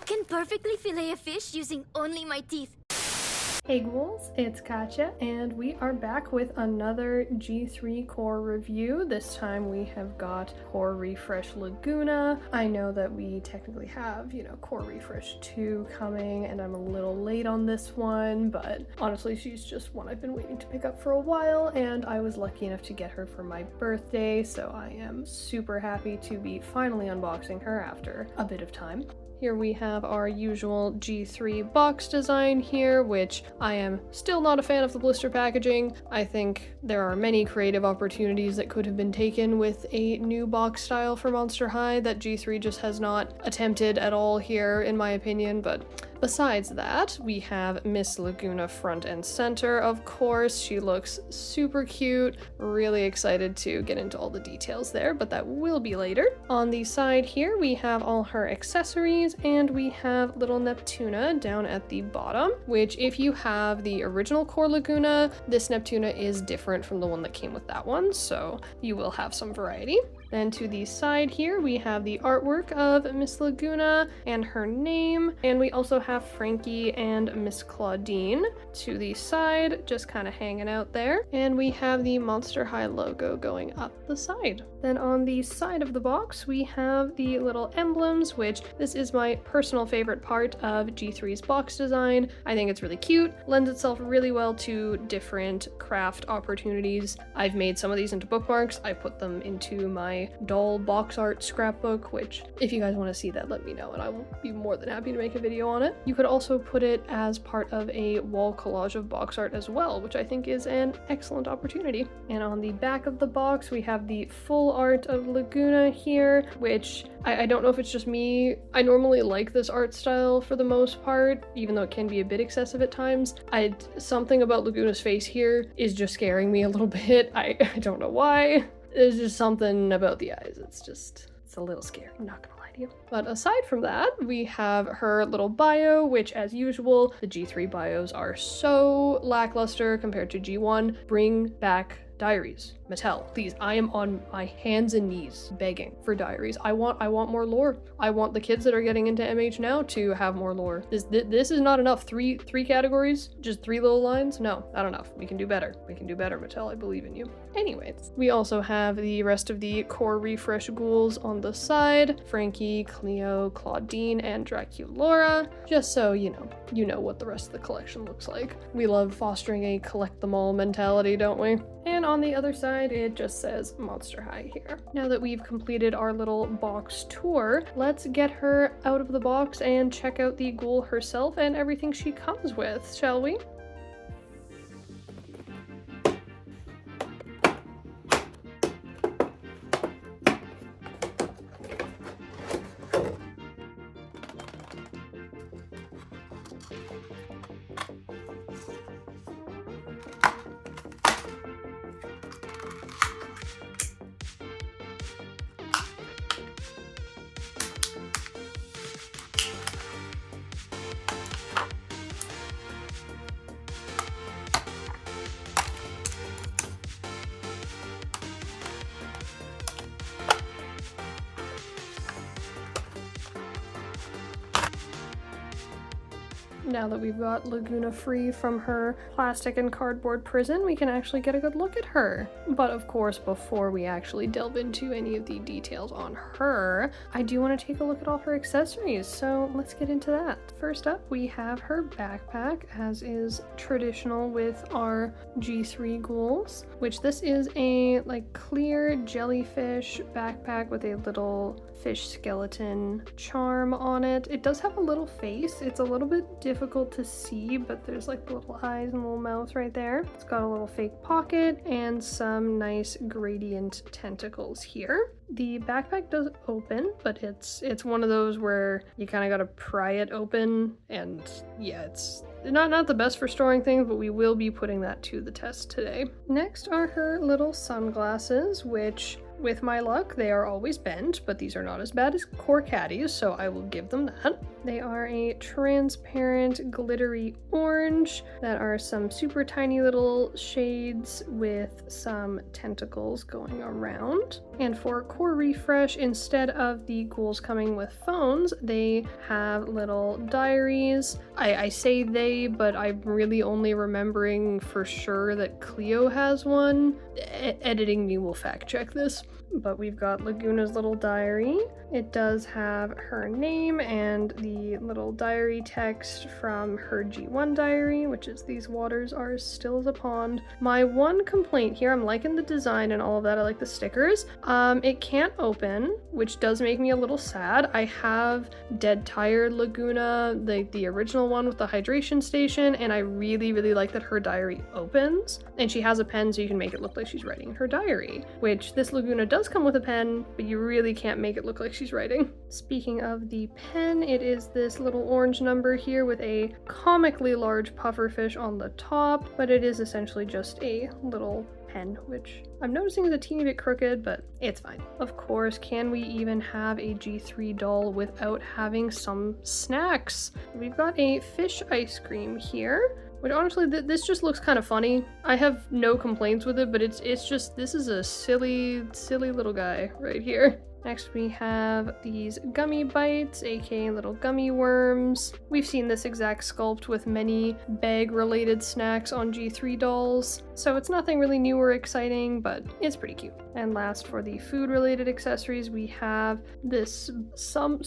can perfectly fillet a fish using only my teeth. Hey ghouls, it's Katya, and we are back with another G3 core review. This time we have got Core Refresh Lagoona. I know that we technically have, Core Refresh 2 coming, and I'm a little late on this one, but honestly, she's just one I've been waiting to pick up for a while, and I was lucky enough to get her for my birthday, so I am super happy to be finally unboxing her after a bit of time. Here we have our usual G3 box design here, which I am still not a fan of the blister packaging. I think there are many creative opportunities that could have been taken with a new box style for Monster High that G3 just has not attempted at all here, in my opinion, but besides that, we have Miss Lagoona front and center, of course. She looks super cute. Really excited to get into all the details there, but that will be later. On the side here, we have all her accessories, and we have little Neptuna down at the bottom, which if you have the original Core Lagoona, this Neptuna is different from the one that came with that one, so you will have some variety. Then to the side here, we have the artwork of Miss Lagoona and her name, and we also have Frankie and Miss Claudine to the side, just kind of hanging out there. And we have the Monster High logo going up the side. Then on the side of the box, we have the little emblems, which this is my personal favorite part of G3's box design. I think it's really cute, lends itself really well to different craft opportunities. I've made some of these into bookmarks. I put them into my doll box art scrapbook, which if you guys want to see that, let me know and I will be more than happy to make a video on it. You could also put it as part of a wall collage of box art as well, which I think is an excellent opportunity. And on the back of the box, we have the full art of Lagoona here, which I don't know if it's just me. I normally like this art style for the most part, even though it can be a bit excessive at times. Something about Lagoona's face here is just scaring me a little bit. I don't know why. There's just something about the eyes. It's a little scary, I'm not gonna lie to you. But aside from that, we have her little bio, which as usual, the G3 bios are so lackluster compared to G1. Bring back diaries. Mattel, please, I am on my hands and knees begging for diaries. I want more lore. I want the kids that are getting into MH now to have more lore. This is not enough. Three categories, just 3 little lines? No, not enough. We can do better. We can do better, Mattel. I believe in you. Anyways, we also have the rest of the Core Refresh ghouls on the side. Frankie, Cleo, Claudine, and Draculaura. Just so you know what the rest of the collection looks like. We love fostering a collect them all mentality, don't we? And on the other side, it just says Monster High here. Now that we've completed our little box tour, let's get her out of the box and check out the ghoul herself and everything she comes with, shall we? Now that we've got Lagoona free from her plastic and cardboard prison, we can actually get a good look at her. But of course, before we actually delve into any of the details on her, I do want to take a look at all her accessories, so let's get into that. First up, we have her backpack, as is traditional with our G3 ghouls, which this is a clear jellyfish backpack with a little fish skeleton charm on it. It does have a little face. It's a little bit difficult to see, but there's little eyes and little mouth right there. It's got a little fake pocket and some nice gradient tentacles here. The backpack does open, but it's one of those where you kind of gotta pry it open, and yeah, it's not the best for storing things, but we will be putting that to the test today. Next are her little sunglasses, which With my luck, they are always bent, but these are not as bad as Core Caddies, so I will give them that. They are a transparent, glittery orange that are some super tiny little shades with some tentacles going around. And for Core Refresh, instead of the ghouls coming with phones, they have little diaries. I say they, but I'm really only remembering for sure that Cleo has one. Editing me will fact check this. But we've got Lagoona's little diary. It does have her name and the little diary text from her G1 diary, which is these waters are as still as a pond. My one complaint here, I'm liking the design and all of that, I like the stickers. It can't open, which does make me a little sad. I have Dead Tired Lagoona, the original one with the hydration station, and I really, really like that her diary opens. And she has a pen so you can make it look like she's writing in her diary, which this Lagoona does come with a pen, but you really can't make it look like she's writing. Speaking of the pen, it is this little orange number here with a comically large pufferfish on the top, but it is essentially just a little pen, which I'm noticing is a teeny bit crooked, but it's fine. Of course, can we even have a G3 doll without having some snacks? We've got a fish ice cream here, which honestly, this just looks kind of funny. I have no complaints with it, but it's just, this is a silly little guy right here. Next we have these gummy bites, aka little gummy worms. We've seen this exact sculpt with many bag-related snacks on G3 dolls, so it's nothing really new or exciting, but it's pretty cute. And last, for the food-related accessories, we have this some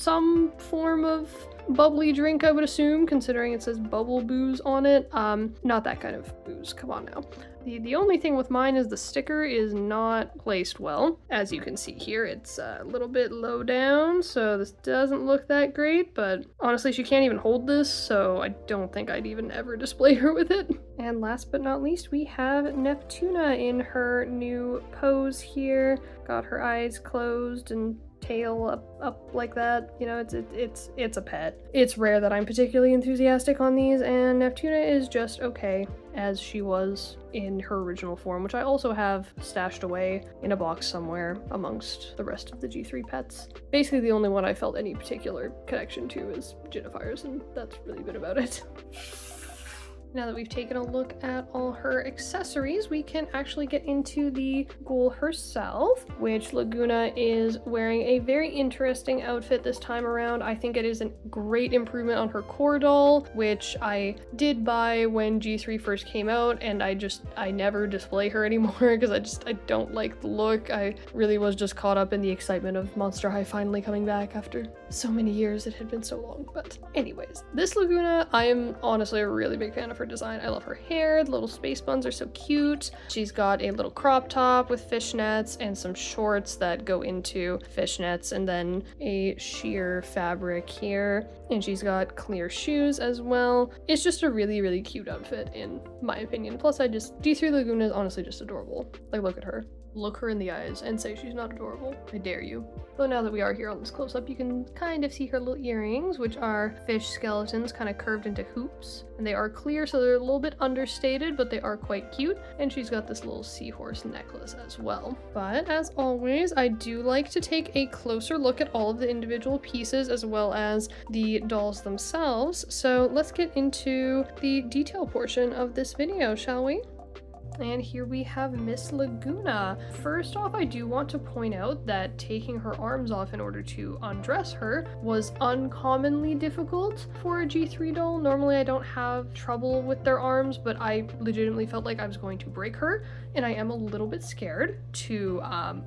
form of bubbly drink, I would assume, considering it says bubble booze on it. Not that kind of booze, come on now. The only thing with mine is the sticker is not placed well. As you can see here, it's a little bit low down, so this doesn't look that great, but honestly, she can't even hold this, so I don't think I'd even ever display her with it. And last but not least, we have Neptuna in her new pose here. Got her eyes closed and tail up like that. You know, it's a pet. It's rare that I'm particularly enthusiastic on these, and Neptuna is just okay as she was in her original form, which I also have stashed away in a box somewhere amongst the rest of the G3 pets. Basically the only one I felt any particular connection to is Jennifer's, and that's really been about it. Now that we've taken a look at all her accessories, we can actually get into the ghoul herself, which Lagoona is wearing a very interesting outfit this time around. I think it is a great improvement on her core doll, which I did buy when G3 first came out, and I never display her anymore because I don't like the look. I really was just caught up in the excitement of Monster High finally coming back after so many years. It had been so long. But anyways, this Lagoona, I am honestly a really big fan of her design. I love her hair. The little space buns are so cute. She's got a little crop top with fishnets and some shorts that go into fishnets, and then a sheer fabric here. And she's got clear shoes as well. It's just a really, really cute outfit in my opinion. Plus D3 Lagoona is honestly just adorable. Like, look at her. Look her in the eyes and say she's not adorable. I dare you. Though now that we are here on this close-up, you can kind of see her little earrings, which are fish skeletons kind of curved into hoops. And they are clear, so they're a little bit understated, but they are quite cute. And she's got this little seahorse necklace as well. But as always, I do like to take a closer look at all of the individual pieces as well as the dolls themselves. So let's get into the detail portion of this video, shall we? And here we have Miss Lagoona. First off, I do want to point out that taking her arms off in order to undress her was uncommonly difficult for a G3 doll. Normally I don't have trouble with their arms, but I legitimately felt like I was going to break her, and I am a little bit scared to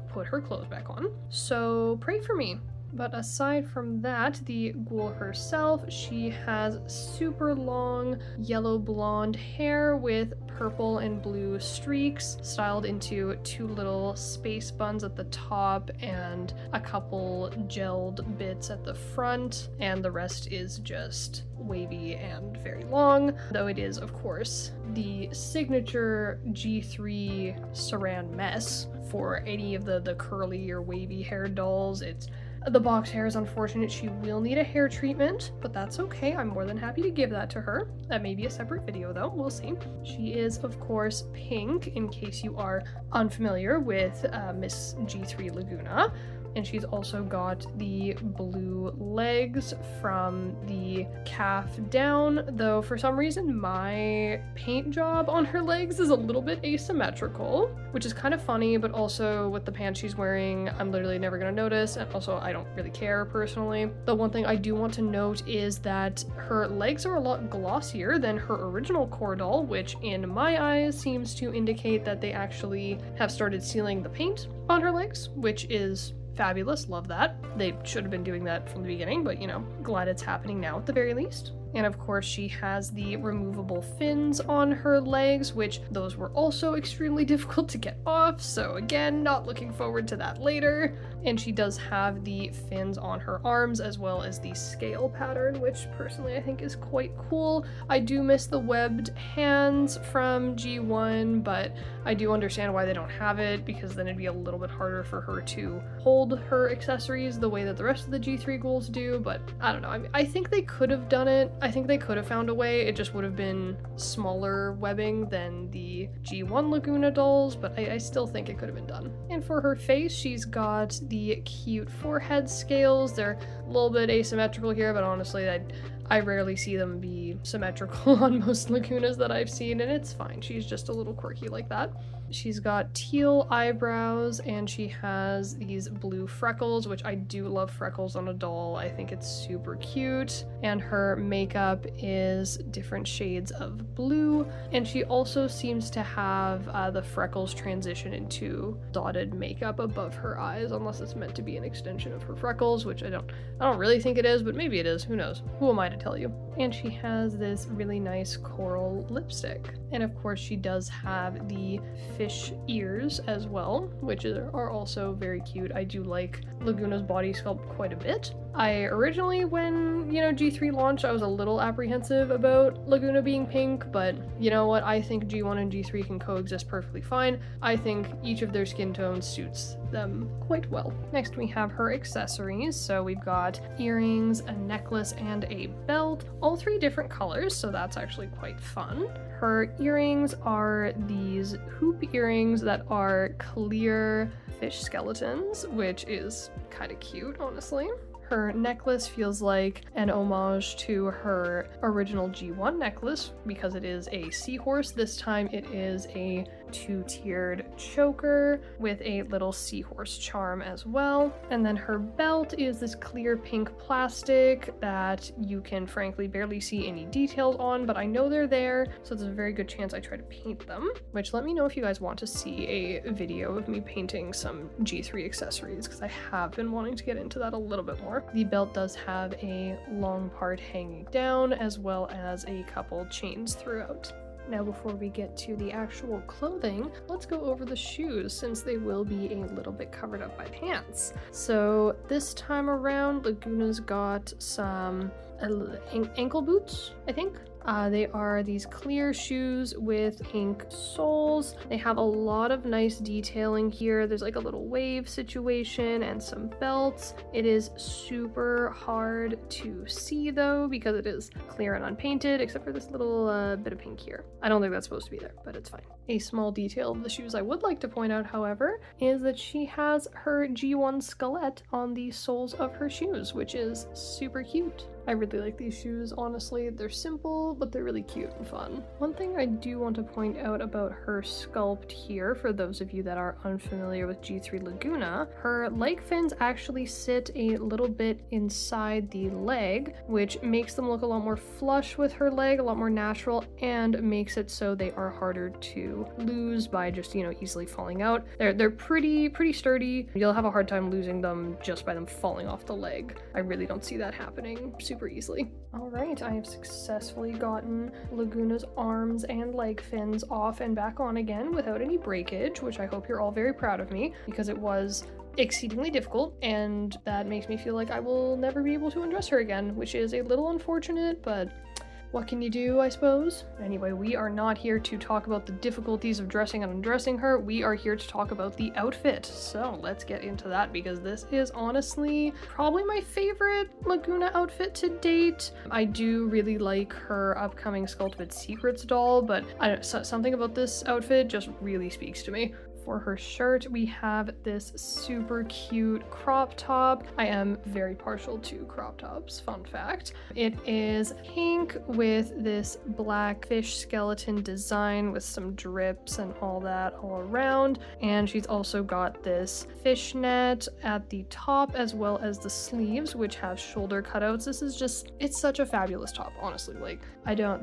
put her clothes back on. So pray for me. But aside from that, the ghoul herself, she has super long yellow blonde hair with purple and blue streaks styled into two little space buns at the top and a couple gelled bits at the front, and the rest is just wavy and very long, though it is of course the signature G3 saran mess for any of the curly or wavy haired dolls. It's The box hair is unfortunate. She will need a hair treatment, but that's okay. I'm more than happy to give that to her. That may be a separate video though, we'll see. She is, of course, pink, in case you are unfamiliar with Miss G3 Lagoona. And she's also got the blue legs from the calf down, though for some reason my paint job on her legs is a little bit asymmetrical, which is kind of funny, but also with the pants she's wearing, I'm literally never gonna notice, and also I don't really care personally. The one thing I do want to note is that her legs are a lot glossier than her original core doll, which in my eyes seems to indicate that they actually have started sealing the paint on her legs, which is fabulous, love that. They should have been doing that from the beginning, but you know, glad it's happening now at the very least. And of course she has the removable fins on her legs, which those were also extremely difficult to get off, so again, not looking forward to that later. And she does have the fins on her arms as well as the scale pattern, which personally I think is quite cool. I do miss the webbed hands from G1, but I do understand why they don't have it, because then it'd be a little bit harder for her to hold her accessories the way that the rest of the G3 ghouls do, but I don't know. I think they could have done it. I think they could have found a way. It just would have been smaller webbing than the G1 Lagoona dolls, but I still think it could have been done. And for her face, she's got the cute forehead scales. They're a little bit asymmetrical here, but honestly, I rarely see them be symmetrical on most Lagoonas that I've seen, and it's fine. She's just a little quirky like that. She's got teal eyebrows, and she has these blue freckles, which I do love freckles on a doll. I think it's super cute. And her makeup is different shades of blue, and she also seems to have the freckles transition into dotted makeup above her eyes, unless it's meant to be an extension of her freckles, which I don't really think it is, but maybe it is. Who knows? Who am I to tell you? And she has this really nice coral lipstick. And of course she does have the fish ears as well, which are also very cute. I do like Lagoona's body sculpt quite a bit. I originally, when, you know, G3 launched, I was a little apprehensive about Lagoona being pink, but you know what? I think G1 and G3 can coexist perfectly fine. I think each of their skin tones suits them quite well. Next we have her accessories. So we've got earrings, a necklace, and a belt. All three different colors, so that's actually quite fun. Her earrings are these hoop earrings that are clear fish skeletons, which is kind of cute, honestly. Her necklace feels like an homage to her original G1 necklace because it is a seahorse. This time it is a two-tiered choker with a little seahorse charm as well. And then her belt is this clear pink plastic that you can frankly barely see any details on, but I know they're there, so there's a very good chance I try to paint them, which let me know if you guys want to see a video of me painting some G3 accessories, because I have been wanting to get into that a little bit more. The belt does have a long part hanging down as well as a couple chains throughout. Now before we get to the actual clothing, let's go over the shoes since they will be a little bit covered up by pants. So this time around, Lagoona's got some ankle boots, I think. They are these clear shoes with pink soles. They have a lot of nice detailing here. There's like a little wave situation and some belts. It is super hard to see though because it is clear and unpainted, except for this little bit of pink here. I don't think that's supposed to be there, but it's fine. A small detail of the shoes I would like to point out, however, is that she has her G1 skelette on the soles of her shoes, which is super cute. I really like these shoes, honestly. They're simple, but they're really cute and fun. One thing I do want to point out about her sculpt here, for those of you that are unfamiliar with G3 Lagoona, her leg fins actually sit a little bit inside the leg, which makes them look a lot more flush with her leg, a lot more natural, and makes it so they are harder to lose by just, you know, easily falling out. They're pretty sturdy. You'll have a hard time losing them just by them falling off the leg. I really don't see that happening super easily. All right, I have successfully gotten Lagoona's arms and leg fins off and back on again without any breakage, which I hope you're all very proud of me because it was exceedingly difficult, and that makes me feel like I will never be able to undress her again, which is a little unfortunate, but what can you do, I suppose? Anyway, we are not here to talk about the difficulties of dressing and undressing her. We are here to talk about the outfit. So let's get into that, because this is honestly probably my favorite Lagoona outfit to date. I do really like her upcoming Sculpted Secrets doll, but something about this outfit just really speaks to me. For her shirt, we have this super cute crop top. I am very partial to crop tops, fun fact. It is pink with this black fish skeleton design with some drips and all that all around. And she's also got this fishnet at the top as well as the sleeves, which have shoulder cutouts. This is just, it's such a fabulous top, honestly. Like,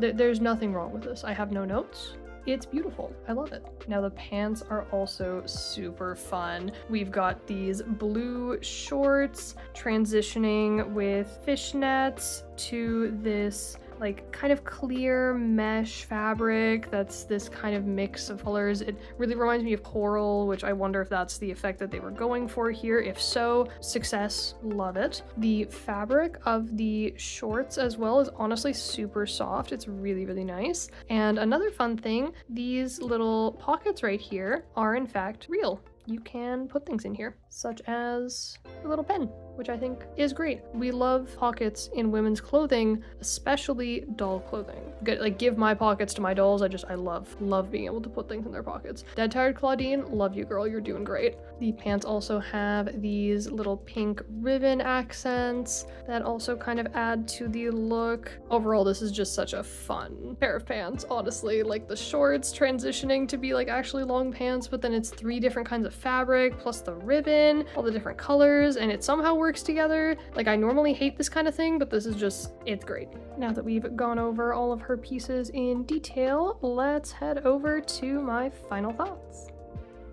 there's nothing wrong with this. I have no notes. It's beautiful. I love it. Now the pants are also super fun. We've got these blue shorts transitioning with fishnets to this like kind of clear mesh fabric that's this kind of mix of colors. It really reminds me of coral, which I wonder if that's the effect that they were going for here. If so, success, love it. The fabric of the shorts as well is honestly super soft. It's really, really nice. And another fun thing, these little pockets right here are in fact real. You can put things in here, such as a little pen, which I think is great. We love pockets in women's clothing, especially doll clothing. Like, give my pockets to my dolls. I love being able to put things in their pockets. Dead Tired Claudine, love you, girl. You're doing great. The pants also have these little pink ribbon accents that also kind of add to the look. Overall, this is just such a fun pair of pants, honestly. Like the shorts transitioning to be like actually long pants, but then it's 3 different kinds of fabric plus the ribbon, all the different colors, and it somehow works together. Like, I normally hate this kind of thing, but this is just, it's great. Now that we've gone over all of her pieces in detail, let's head over to my final thoughts.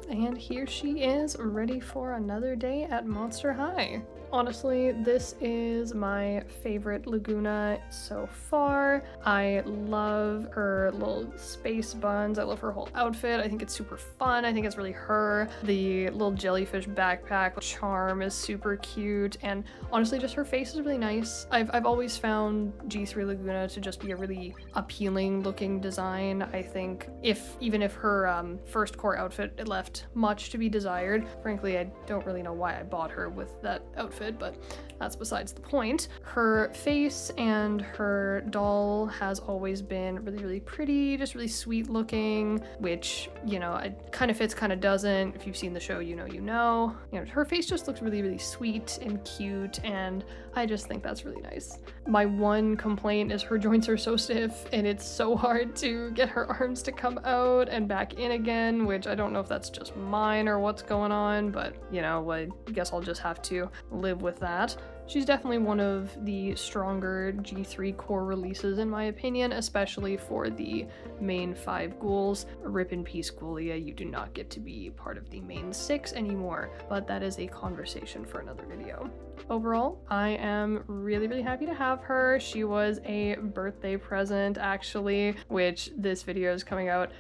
And here she is, ready for another day at Monster High. Honestly, this is my favorite Lagoona so far. I love her little space buns. I love her whole outfit. I think it's super fun. I think it's really her. The little jellyfish backpack charm is super cute. And honestly, just her face is really nice. I've always found G3 Lagoona to just be a really appealing looking design. I think even if her first core outfit, it left much to be desired. Frankly, I don't really know why I bought her with that outfit, but that's besides the point. Her face and her doll has always been really, really pretty, just really sweet looking, which, you know, it kind of fits, kind of doesn't. If you've seen the show, you know. You know, her face just looks really, really sweet and cute, and I just think that's really nice. My one complaint is her joints are so stiff, and it's so hard to get her arms to come out and back in again, which I don't know if that's just mine or what's going on, but, you know, I guess I'll just have to live with that. She's definitely one of the stronger G3 core releases in my opinion, especially for the main 5 ghouls. Rip in peace, Ghoulia, you do not get to be part of the main 6 anymore, but that is a conversation for another video. Overall, I am really, really happy to have her. She was a birthday present, actually, which this video is coming out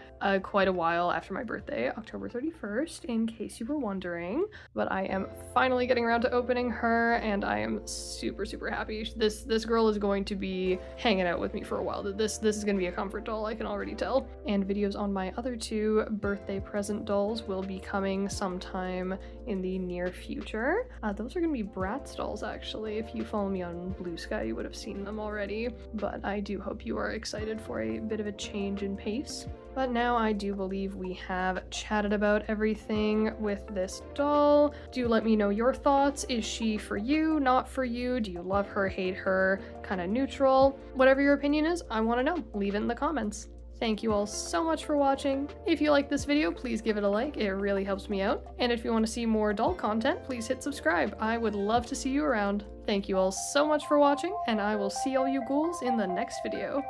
quite a while after my birthday, October 31st, in case you were wondering. But I am finally getting around to opening her, and I am super, super happy. This girl is going to be hanging out with me for a while. This is going to be a comfort doll, I can already tell. And videos on my other 2 birthday present dolls will be coming sometime in the near future. Those are going to be Bratz dolls, actually. If you follow me on Blue Sky, you would have seen them already. But I do hope you are excited for a bit of a change in pace. But now I do believe we have chatted about everything with this doll. Do let me know your thoughts. Is she for you, not for you? Do you love her, hate her, kind of neutral? Whatever your opinion is, I want to know. Leave it in the comments. Thank you all so much for watching. If you like this video, please give it a like. It really helps me out. And if you want to see more doll content, please hit subscribe. I would love to see you around. Thank you all so much for watching, and I will see all you ghouls in the next video.